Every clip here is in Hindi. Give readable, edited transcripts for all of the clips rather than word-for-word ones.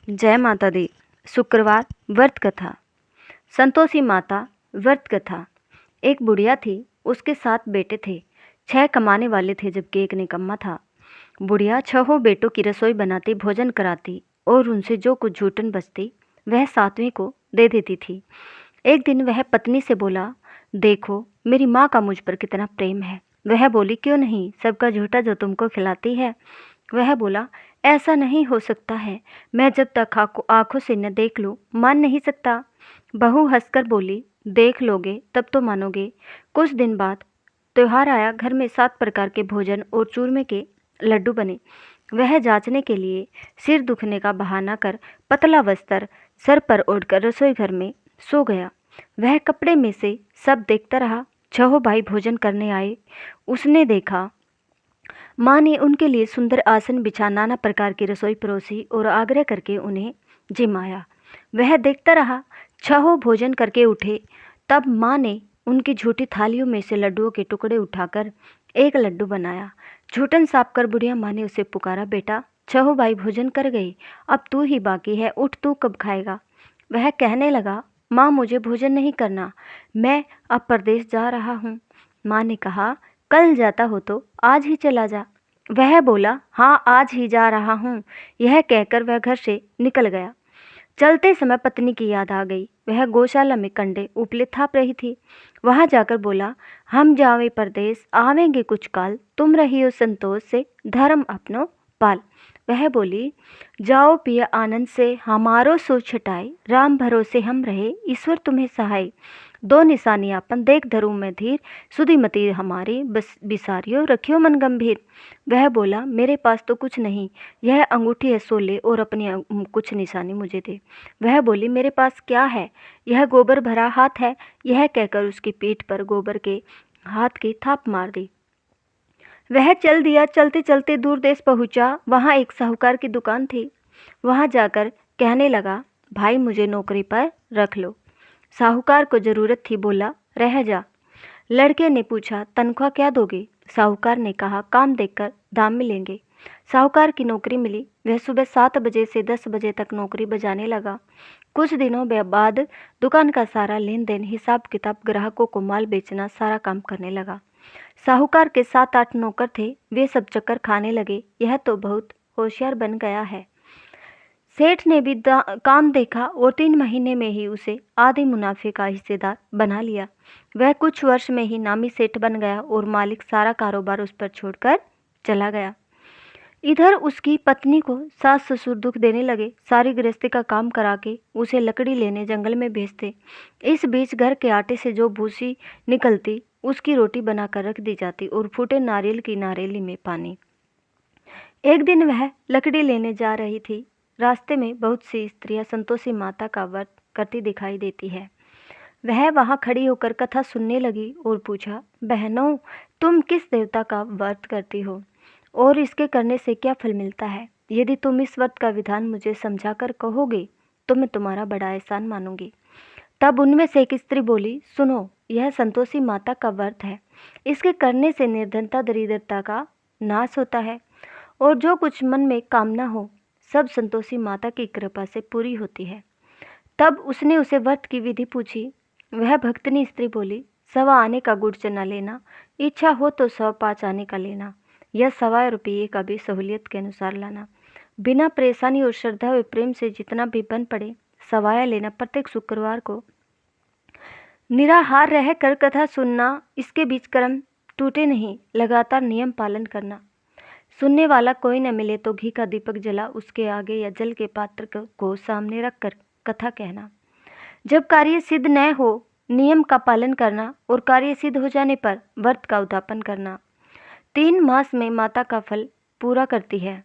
जय माता दी। शुक्रवार व्रत कथा। संतोषी माता व्रत कथा। एक बुढ़िया थी, उसके 7 बेटे थे। 6 कमाने वाले थे जबकि एक निकम्मा था। बुढ़िया 6 बेटों की रसोई बनाती, भोजन कराती और उनसे जो कुछ झूठन बचती वह 7वें को दे देती थी। एक दिन वह पत्नी से बोला, देखो मेरी माँ का मुझ पर कितना प्रेम है। वह बोली, क्यों नहीं, सबका झूठा जो तुमको खिलाती है। वह बोला, ऐसा नहीं हो सकता है, मैं जब तक आंखों से न देख लूं मान नहीं सकता। बहू हंसकर बोली, देख लोगे तब तो मानोगे। कुछ दिन बाद त्योहार आया। घर में 7 प्रकार के भोजन और चूरमे के लड्डू बने। वह जांचने के लिए सिर दुखने का बहाना कर पतला वस्त्र सर पर ओढ़कर रसोई घर में सो गया। वह कपड़े में से सब देखता रहा। 6 भाई भोजन करने आए। उसने देखा माँ ने उनके लिए सुंदर आसन बिछा नाना प्रकार की रसोई परोसी और आग्रह करके उन्हें जिमाया। वह देखता रहा। 6 भोजन करके उठे तब माँ ने उनकी झूठी थालियों में से लड्डुओं के टुकड़े उठाकर एक लड्डू बनाया। झूठन साफ कर बुढ़िया माँ ने उसे पुकारा, बेटा 6 भाई भोजन कर गए, अब तू ही बाकी है, उठ, तू कब खाएगा। वह कहने लगा, माँ मुझे भोजन नहीं करना, मैं अब परदेश जा रहा हूँ। माँ ने कहा, कल जाता हो तो आज ही चला जा। वह बोला, हाँ आज ही जा रहा हूँ। यह कहकर वह घर से निकल गया। चलते समय पत्नी की याद आ गई। वह गौशाला में कंडे उपले थाप रही थी। वहां जाकर बोला, हम जावे परदेश, आवेंगे कुछ काल, तुम रहियो संतोष से, धर्म अपनो पाल। वह बोली, जाओ पिया आनंद से, हमारो सो छटाए, राम भरोसे हम रहे, ईश्वर तुम्हें सहाय। 2 निशानियापन देख धरू में धीर, सुधीमती हमारी बस बिसारियो, रखियो मन गंभीर। वह बोला, मेरे पास तो कुछ नहीं, यह अंगूठी है, सो ले और अपनी कुछ निशानी मुझे दे। वह बोली, मेरे पास क्या है, यह गोबर भरा हाथ है। यह कहकर उसकी पीठ पर गोबर के हाथ की थाप मार दी। वह चल दिया। चलते चलते दूर देश पहुंचा। वहां एक साहूकार की दुकान थी। वहां जाकर कहने लगा, भाई मुझे नौकरी पर रख लो। साहूकार को जरूरत थी, बोला, रह जा। लड़के ने पूछा, तनख्वाह क्या दोगे। साहूकार ने कहा, काम देखकर दाम मिलेंगे। साहूकार की नौकरी मिली। वह सुबह 7 बजे से 10 बजे तक नौकरी बजाने लगा। कुछ दिनों बाद दुकान का सारा लेन देन, हिसाब किताब, ग्राहकों को माल बेचना, सारा काम करने लगा। साहूकार के 7-8 नौकर थे। वे सब चक्कर खाने लगे, यह तो बहुत होशियार बन गया है। सेठ ने भी काम देखा और 3 महीने में ही उसे आधे मुनाफे का हिस्सेदार बना लिया। वह कुछ वर्ष में ही नामी सेठ बन गया और मालिक सारा कारोबार उस पर छोड़कर चला गया। इधर उसकी पत्नी को सास ससुर दुख देने लगे। सारी गृहस्थी का काम करा के उसे लकड़ी लेने जंगल में भेजते। इस बीच घर के आटे से जो भूसी निकलती उसकी रोटी बनाकर रख दी जाती और फूटे नारियल की नारेली में पानी। एक दिन वह लकड़ी लेने जा रही थी। रास्ते में बहुत सी स्त्रियां संतोषी माता का व्रत करती दिखाई देती है। वह वहां खड़ी होकर कथा सुनने लगी और पूछा, बहनों तुम किस देवता का व्रत करती हो और इसके करने से क्या फल मिलता है। यदि तुम इस व्रत का विधान मुझे समझाकर कहोगे तो मैं तुम्हारा बड़ा एहसान मानूंगी। तब उनमें से एक स्त्री बोली, सुनो, यह संतोषी माता का व्रत है। इसके करने से निर्धनता दरिद्रता का नाश होता है और जो कुछ मन में कामना हो सब संतोषी माता की कृपा से पूरी होती है। तब उसने उसे व्रत की विधि पूछी। वह भक्तनी स्त्री बोली, 1.25 आने का गुड़ चना लेना, इच्छा हो तो 1.25 आने का लेना, या 1.25 रुपये का भी सहूलियत के अनुसार लाना। बिना परेशानी और श्रद्धा व प्रेम से जितना भी बन पड़े 1.25 लेना। प्रत्येक शुक्रवार को निराहार रहकर कथा सुनना। इसके बीच कर्म टूटे नहीं, लगातार नियम पालन करना। सुनने वाला कोई न मिले तो घी का दीपक जला उसके आगे या जल के पात्र को सामने रखकर कथा कहना। जब कार्य सिद्ध न हो नियम का पालन करना और कार्य सिद्ध हो जाने पर व्रत का उद्यापन करना। 3 मास में माता का फल पूरा करती है।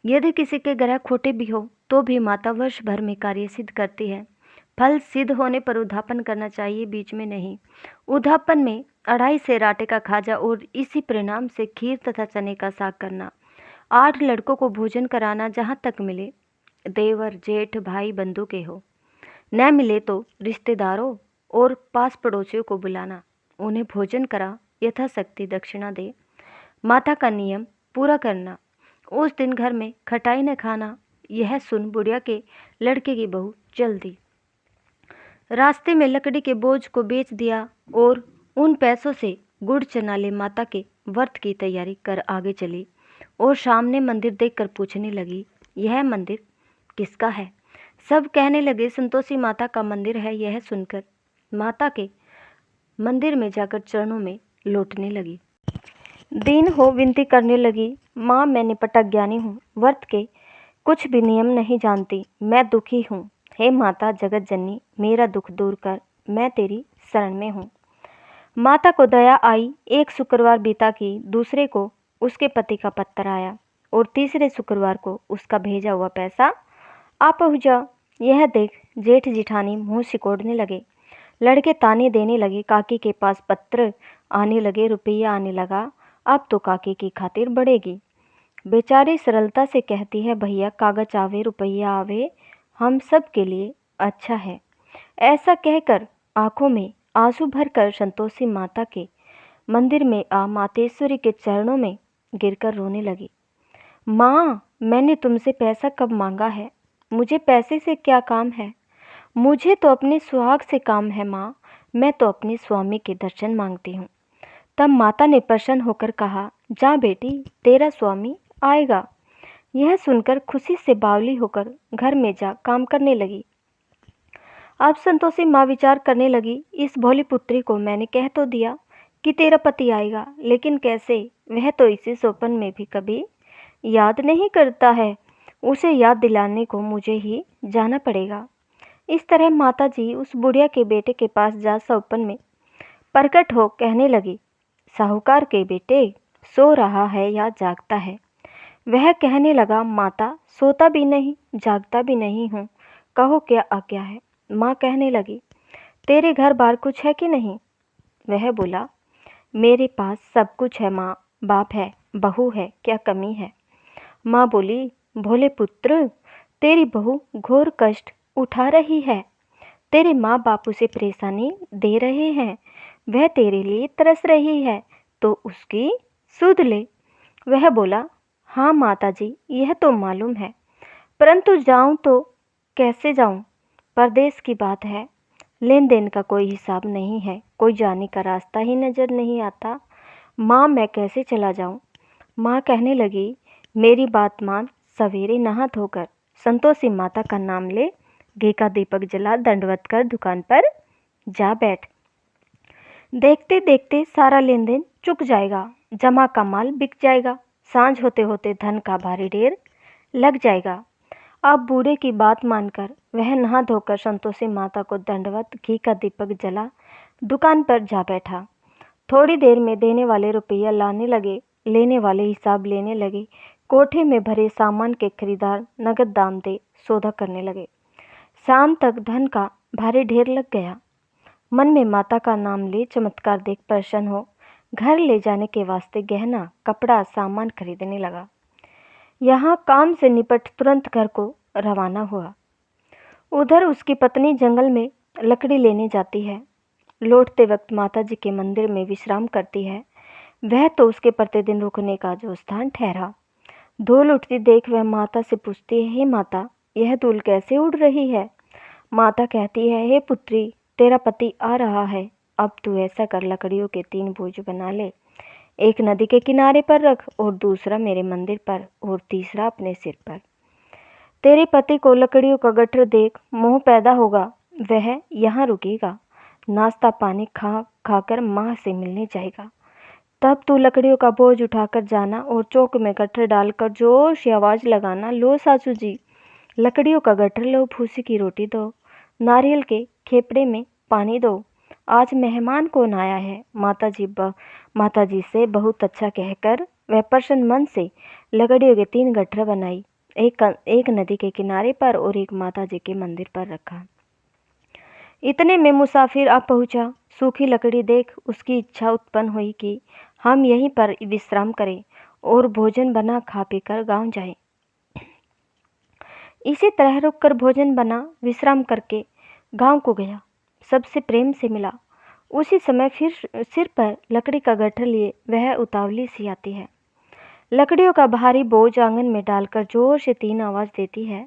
यदि किसी के ग्रह खोटे भी हो तो भी माता वर्ष भर में कार्य सिद्ध करती है। फल सिद्ध होने पर उद्यापन करना चाहिए, बीच में नहीं। उद्यापन में 2.5 सेर आटे का खाजा और इसी परिणाम से खीर तथा चने का साग करना। 8 लड़कों को भोजन कराना, जहाँ तक मिले देवर जेठ भाई बंधु के हो, न मिले तो रिश्तेदारों और पास पड़ोसियों को बुलाना, उन्हें भोजन करा, यथाशक्ति दक्षिणा दे। माता का नियम पूरा करना। उस दिन घर में खटाई न खाना, यह सुन बुढ़िया के लड़के की बहू चल दी। रास्ते में लकड़ी के बोझ को बेच दिया और उन पैसों से गुड़ चना ले माता के व्रत की तैयारी कर आगे चली और सामने मंदिर देखकर पूछने लगी, यह मंदिर किसका है? सब कहने लगे, संतोषी माता का मंदिर है। यह सुनकर माता के मंदिर में जाकर चरणों में लौटने लगी। दीन हो विनती करने लगी, माँ मैं निपट ज्ञानी हूँ, व्रत के कुछ भी नियम नहीं जानती, मैं दुखी हूँ। हे माता जगत जननी, मेरा दुख दूर कर, मैं तेरी शरण में हूँ। माता को दया आई। एक शुक्रवार बीता कि दूसरे को उसके पति का पत्र आया और तीसरे शुक्रवार को उसका भेजा हुआ पैसा आ पहुँचा। यह देख जेठ जिठानी मुँह सिकोड़ने लगे। लड़के ताने देने लगे, काकी के पास पत्र आने लगे, रुपया आने लगा, अब तो काकी की खातिर बढ़ेगी। बेचारी सरलता से कहती है, भैया कागज आवे रुपया आवे, हम सब के लिए अच्छा है। ऐसा कहकर आंखों में आंसू भरकर संतोषी माता के मंदिर में आ मातेश्वरी के चरणों में गिरकर रोने लगी। माँ मैंने तुमसे पैसा कब मांगा है? मुझे पैसे से क्या काम है? मुझे तो अपने सुहाग से काम है माँ, मैं तो अपने स्वामी के दर्शन मांगती हूँ। तब माता ने प्रसन्न होकर कहा, जा बेटी तेरा स्वामी आएगा। यह सुनकर खुशी से बावली होकर घर में जा काम करने लगी। अब संतोषी माँ विचार करने लगी, इस भोली पुत्री को मैंने कह तो दिया कि तेरा पति आएगा, लेकिन कैसे? वह तो इसी सोपन में भी कभी याद नहीं करता है, उसे याद दिलाने को मुझे ही जाना पड़ेगा। इस तरह माता जी उस बुढ़िया के बेटे के पास जा सोपन में प्रकट हो कहने लगी, साहूकार के बेटे सो रहा है या जागता है? वह कहने लगा, माता सोता भी नहीं जागता भी नहीं हूँ, कहो क्या आज्ञा है। माँ कहने लगी, तेरे घर बार कुछ है कि नहीं? वह बोला, मेरे पास सब कुछ है माँ, बाप है बहू है, क्या कमी है? माँ बोली, भोले पुत्र तेरी बहू घोर कष्ट उठा रही है, तेरे माँ बाप उसे परेशानी दे रहे हैं, वह तेरे लिए तरस रही है तो उसकी सुध ले। वह बोला, हाँ माता जी यह तो मालूम है, परंतु जाऊं तो कैसे जाऊं? परदेश की बात है, लेन देन का कोई हिसाब नहीं है, कोई जाने का रास्ता ही नज़र नहीं आता। माँ मैं कैसे चला जाऊं? माँ कहने लगी, मेरी बात मान, सवेरे नहा धोकर संतोषी माता का नाम ले, घी का दीपक जला, दंडवत कर दुकान पर जा बैठ। देखते देखते सारा लेन देन चुक जाएगा, जमा का माल बिक जाएगा, सांझ होते होते धन का भारी ढेर लग जाएगा। अब बूढ़े की बात मानकर वह नहा धोकर संतोषी माता को दंडवत, घी का दीपक जला, दुकान पर जा बैठा। थोड़ी देर में देने वाले रुपया लाने लगे, लेने वाले हिसाब लेने लगे। कोठे में भरे सामान के खरीदार नगद दाम दे सौदा करने लगे। शाम तक धन का भारी ढेर लग गया। मन में माता का नाम ले चमत्कार देख प्रसन्न हो घर ले जाने के वास्ते गहना कपड़ा सामान खरीदने लगा। यहाँ काम से निपट तुरंत घर को रवाना हुआ। उधर उसकी पत्नी जंगल में लकड़ी लेने जाती है। लौटते वक्त माता जी के मंदिर में विश्राम करती है। वह तो उसके प्रतिदिन रुकने का जो स्थान ठहरा। धूल उठती देख वह माता से पूछती है, हे माता यह धूल कैसे उड़ रही है? माता कहती है, हे पुत्री तेरा पति आ रहा है, अब तू ऐसा कर लकड़ियों के 3 बोझ बना ले, एक नदी के किनारे पर रख और दूसरा मेरे मंदिर पर और तीसरा अपने सिर पर। तेरे पति को लकड़ियों का गट्ठर देख मोह पैदा होगा, वह यहाँ रुकेगा, नाश्ता पानी खा खाकर माँ से मिलने जाएगा। तब तू लकड़ियों का बोझ उठाकर जाना और चौक में गट्ठर डालकर जोर से आवाज़ लगाना, लो सासू जी लकड़ियों का गट्ठर लो, भूसी की रोटी दो, नारियल के खेपड़े में पानी दो, आज मेहमान कौन आया है? माता जी से बहुत अच्छा कहकर वह प्रसन्न मन से लकड़ियों के 3 गट्ठर बनाई, एक नदी के किनारे पर और एक माता जी के मंदिर पर रखा। इतने में मुसाफिर आ पहुंचा। सूखी लकड़ी देख उसकी इच्छा उत्पन्न हुई कि हम यहीं पर विश्राम करें और भोजन बना खा पीकर गांव जाएं। इसी तरह रुककर भोजन बना विश्राम करके गांव को गया, सबसे प्रेम से मिला। उसी समय फिर सिर पर लकड़ी का गट्ठर लिए वह उतावली सी आती है। लकड़ियों का भारी बोझ आंगन में डालकर जोर से 3 आवाज देती है।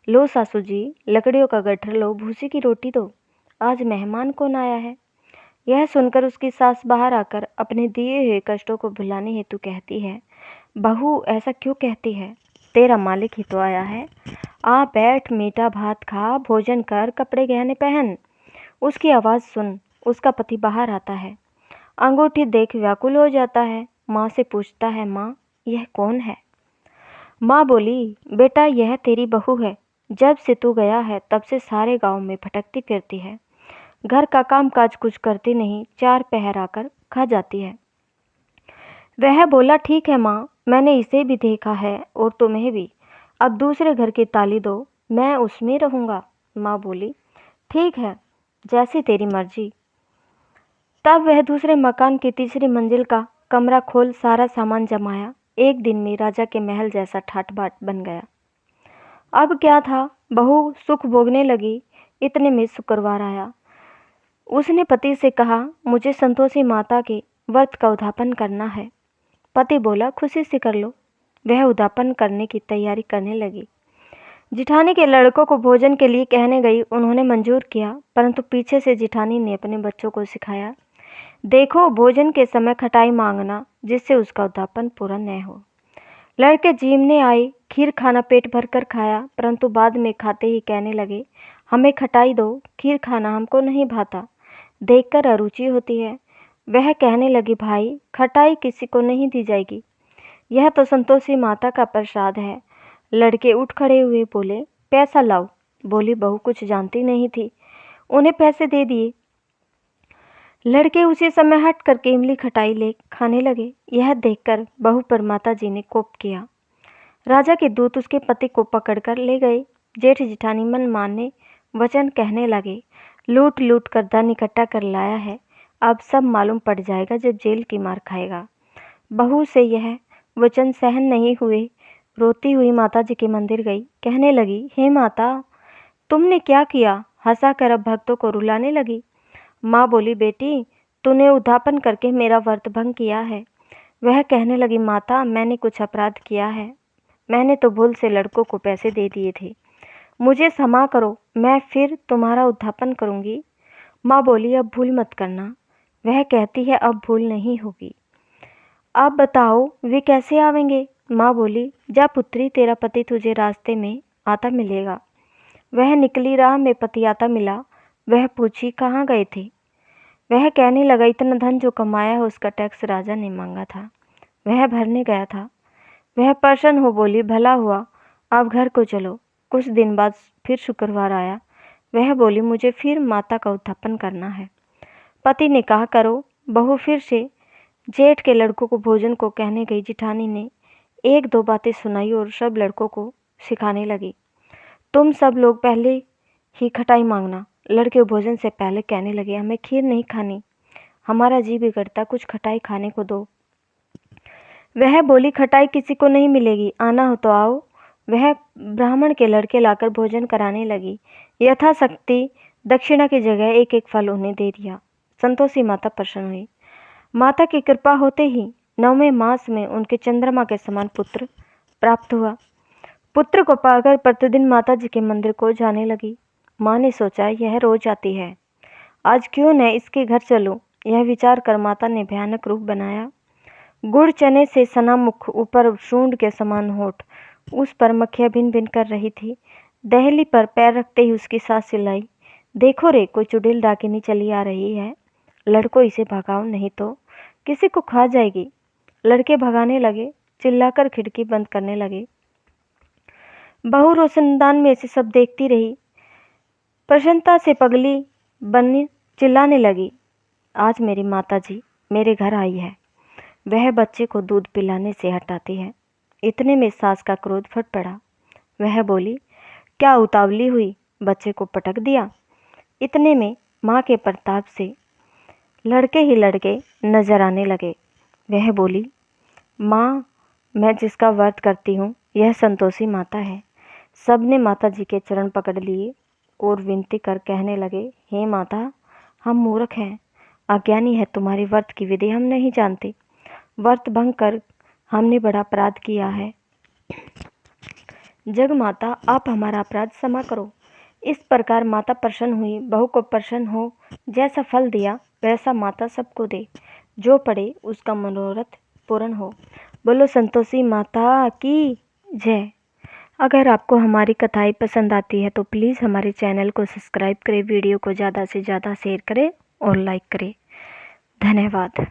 लो सासू जी, लकड़ियों का गट्ठर लो, भूसी की रोटी दो, आज मेहमान कौन आया है। यह सुनकर उसकी सास बाहर आकर अपने दिए हुए कष्टों को भुलाने हेतु कहती है, बहू ऐसा क्यों कहती है, तेरा मालिक ही तो आया है। आ बैठ, मीठा भात खा, भोजन कर, कपड़े गहने पहन। उसकी आवाज़ सुन उसका पति बाहर आता है। अंगूठी देख व्याकुल हो जाता है। माँ से पूछता है, माँ यह कौन है। माँ बोली, बेटा यह तेरी बहू है। जब से तू गया है तब से सारे गांव में भटकती फिरती है। घर का काम काज कुछ करती नहीं, 4 पहर आकर खा जाती है। वह बोला, ठीक है माँ, मैंने इसे भी देखा है और तुम्हें भी। अब दूसरे घर की ताली दो, मैं उसमें रहूँगा। माँ बोली, ठीक है, जैसी तेरी मर्जी। तब वह दूसरे मकान की तीसरी मंजिल का कमरा खोल सारा सामान जमाया। एक दिन में राजा के महल जैसा ठाट बाट बन गया। अब क्या था, बहू सुख भोगने लगी। इतने में शुक्रवार आया। उसने पति से कहा, मुझे संतोषी माता के व्रत का उद्यापन करना है। पति बोला, खुशी से कर लो। वह उद्यापन करने की तैयारी करने लगी। जिठानी के लड़कों को भोजन के लिए कहने गई। उन्होंने मंजूर किया, परंतु पीछे से जिठानी ने अपने बच्चों को सिखाया, देखो भोजन के समय खटाई मांगना, जिससे उसका उद्यापन पूरा न हो। लड़के जीमने आए, खीर खाना पेट भर कर खाया, परंतु बाद में खाते ही कहने लगे, हमें खटाई दो, खीर खाना हमको नहीं भाता, देखकर अरुचि होती है। वह कहने लगी, भाई खटाई किसी को नहीं दी जाएगी, यह तो संतोषी माता का प्रसाद है। लड़के उठ खड़े हुए, बोले, पैसा लाओ। बोली बहू कुछ जानती नहीं थी। उन्हें पैसे दे दिए। लड़के उसी समय हट करके इमली खटाई ले खाने लगे। यह देखकर बहू पर माता जी ने कोप किया। राजा के दूत उसके पति को पकड़कर ले गए। जेठ जिठानी मन माने वचन कहने लगे, लूट लूट कर धन इकट्ठा कर लाया है, अब सब मालूम पड़ जाएगा जब जेल की मार खाएगा। बहू से यह वचन सहन नहीं हुए। रोती हुई माता जी के मंदिर गई। कहने लगी, हे माता, तुमने क्या किया। हंसा कर अब भक्तों को रुलाने लगी। माँ बोली, बेटी तूने उद्यापन करके मेरा व्रत भंग किया है। वह कहने लगी, माता मैंने कुछ अपराध किया है, मैंने तो भूल से लड़कों को पैसे दे दिए थे, मुझे क्षमा करो, मैं फिर तुम्हारा उद्यापन करूँगी। माँ बोली, अब भूल मत करना। वह कहती है, अब भूल नहीं होगी। आप बताओ वे कैसे आवेंगे। माँ बोली, जा पुत्री, तेरा पति तुझे रास्ते में आता मिलेगा। वह निकली, राह में पति आता मिला। वह पूछी, कहाँ गए थे। वह कहने लगा, इतना धन जो कमाया है उसका टैक्स राजा ने मांगा था, वह भरने गया था। वह प्रसन्न हो बोली, भला हुआ, अब घर को चलो। कुछ दिन बाद फिर शुक्रवार आया। वह बोली, मुझे फिर माता का उद्यापन करना है। पति ने कहा, करो। बहू फिर से जेठ के लड़कों को भोजन को कहने गई। जिठानी ने 1-2 बातें सुनाई और सब लड़कों को सिखाने लगी, तुम सब लोग पहले ही खटाई मांगना। लड़के भोजन से पहले कहने लगे, हमें खीर नहीं खानी, हमारा जी बिगड़ता, कुछ खटाई खाने को दो। वह बोली, खटाई किसी को नहीं मिलेगी, आना हो तो आओ। वह ब्राह्मण के लड़के लाकर भोजन कराने लगी। यथाशक्ति दक्षिणा की जगह 1-1 फल उन्हें दे दिया। संतोषी माता प्रसन्न हुई। माता की कृपा होते ही 9वें मास में उनके चंद्रमा के समान पुत्र प्राप्त हुआ। पुत्र को पाकर प्रतिदिन माता जी के मंदिर को जाने लगी। माँ ने सोचा, यह रोज आती है, आज क्यों न इसके घर चलूं। यह विचार कर माता ने भयानक रूप बनाया। गुड़ चने से सना मुख, ऊपर सूंड के समान होठ, उस पर मक्खियाँ भिन भिन कर रही थी। दहली पर पैर रखते ही उसकी सास चिल्लाई, देखो रे, कोई चुड़ैल डाकिनी चली आ रही है, लड़कों इसे भगाओ, नहीं तो किसी को खा जाएगी। लड़के भगाने लगे, चिल्लाकर खिड़की बंद करने लगे। बहू रोशनदान में से सब देखती रही। प्रसन्नता से पगली बनी चिल्लाने लगी, आज मेरी माता जी मेरे घर आई है, वह बच्चे को दूध पिलाने से हटाती है। इतने में सास का क्रोध फट पड़ा। वह बोली, क्या उतावली हुई, बच्चे को पटक दिया। इतने में माँ के प्रताप से लड़के ही लड़के नजर आने लगे। वह बोली, माँ मैं जिसका व्रत करती हूँ यह संतोषी माता है। सबने माता जी के चरण पकड़ लिए और विनती कर कहने लगे, हे माता, हम मूर्ख हैं, अज्ञानी है, तुम्हारी व्रत की विधि हम नहीं जानते। व्रत भंग कर हमने बड़ा अपराध किया है। जग माता, आप हमारा अपराध क्षमा करो। इस प्रकार माता प्रसन्न हुई। बहू को प्रसन्न हो, जैसा फल दिया वैसा माता सबको दे। जो पढ़े उसका मनोरथ पूर्ण हो। बोलो संतोषी माता की जय। अगर आपको हमारी कथाएं पसंद आती है तो प्लीज़ हमारे चैनल को सब्सक्राइब करें, वीडियो को ज़्यादा से ज़्यादा शेयर करें और लाइक करें। धन्यवाद।